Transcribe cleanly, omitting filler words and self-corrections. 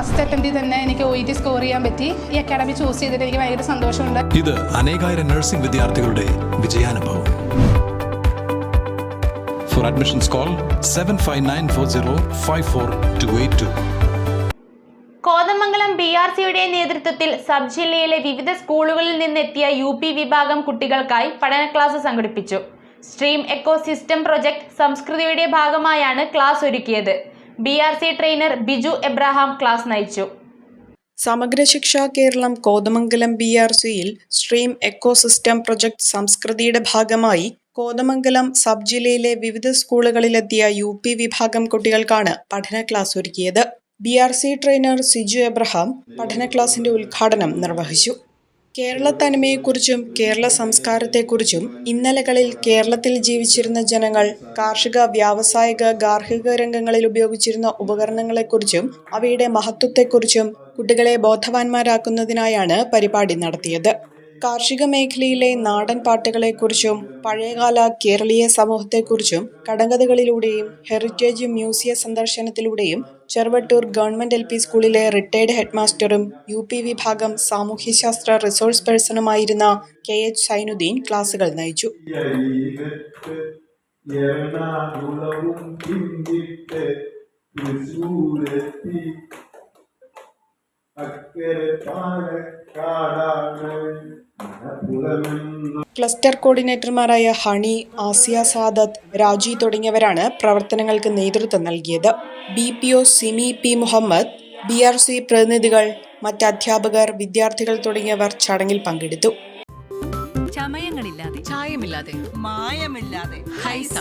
First അറ്റംപ്റ്റിൽ തന്നെ എനിക്ക് OET score ചെയ്യാൻ പറ്റി. ഈ അക്കാഡമി ചൂസ് ചെയ്തിട്ട് എനിക്ക് ഭയങ്കര സന്തോഷമുണ്ട്. ഇത് അനേകായിരം നഴ്സിംഗ് വിദ്യാർത്ഥികളുടെ വിജയാനുഭവം. For admissions call 7594054282. കോതമംഗലം BRCയുടെ നേതൃത്വത്തിൽ സബ് ജില്ലയിലെ വിവിധ സ്കൂളുകളിൽ നിന്നെത്തിയ UP വിഭാഗം കുട്ടികൾക്കായി പഠന ക്ലാസ് സംഘടിപ്പിച്ചു. സ്ട്രീം എക്കോ സിസ്റ്റം പ്രൊജക്ട് സംസ്കൃതിയുടെ ഭാഗമായാണ് ക്ലാസ് ഒരുക്കിയത്. BRC trainer Biju Abraham class നയിച്ചു. സമഗ്ര ശിക്ഷ കേരളം കോതമംഗലം BRCയിൽ സ്ട്രീം എക്കോ സിസ്റ്റം പ്രൊജക്ട് സംസ്കൃതിയുടെ ഭാഗമായി കോതമംഗലം സബ് ജില്ലയിലെ വിവിധ സ്കൂളുകളിലെത്തിയ UP വിഭാഗം കുട്ടികൾക്കാണ് പഠന ക്ലാസ് ഒരുക്കിയത്. BRC ട്രെയിനർ സിജു എബ്രഹാം പഠന ക്ലാസിന്റെ ഉദ്ഘാടനം നിർവഹിച്ചു. കേരള തനിമയെക്കുറിച്ചും കേരള സംസ്കാരത്തെക്കുറിച്ചും ഇന്നലകളിൽ കേരളത്തിൽ ജീവിച്ചിരുന്ന ജനങ്ങൾ കാർഷിക, വ്യാവസായിക, ഗാർഹിക രംഗങ്ങളിൽ ഉപയോഗിച്ചിരുന്ന ഉപകരണങ്ങളെക്കുറിച്ചും അവയുടെ മഹത്വത്തെക്കുറിച്ചും കുട്ടികളെ ബോധവാന്മാരാക്കുന്നതിനായാണ് പരിപാടി നടത്തിയത്. കാർഷിക മേഖലയിലെ നാടൻ പാട്ടുകളെക്കുറിച്ചും പഴയകാല കേരളീയ സമൂഹത്തെക്കുറിച്ചും കടങ്കഥകളിലൂടെയും ഹെറിറ്റേജ് മ്യൂസിയ സന്ദർശനത്തിലൂടെയും ചെറുവട്ടൂർ ഗവൺമെന്റ് LP സ്കൂളിലെ റിട്ടയർഡ് ഹെഡ്മാസ്റ്ററും UP വിഭാഗം സാമൂഹ്യശാസ്ത്ര റിസോഴ്സ് പേഴ്സണുമായിരുന്ന KH സൈനുദ്ദീൻ ക്ലാസുകൾ നയിച്ചു. ക്ലസ്റ്റർ കോർഡിനേറ്റർമാരായ ഹണി, ആസിയ സാദത്ത്, രാജി തുടങ്ങിയവരാണ് പ്രവർത്തനങ്ങൾക്ക് നേതൃത്വം നൽകിയത്. BPO Simi P Muhammad, BRC പ്രതിനിധികൾ, മറ്റ് അധ്യാപകർ, വിദ്യാർത്ഥികൾ തുടങ്ങിയവർ ചടങ്ങിൽ പങ്കെടുത്തു. ചമയങ്ങളില്ലാതെ, ചായമില്ലാതെ, മായമില്ലാതെ ഹൈസ.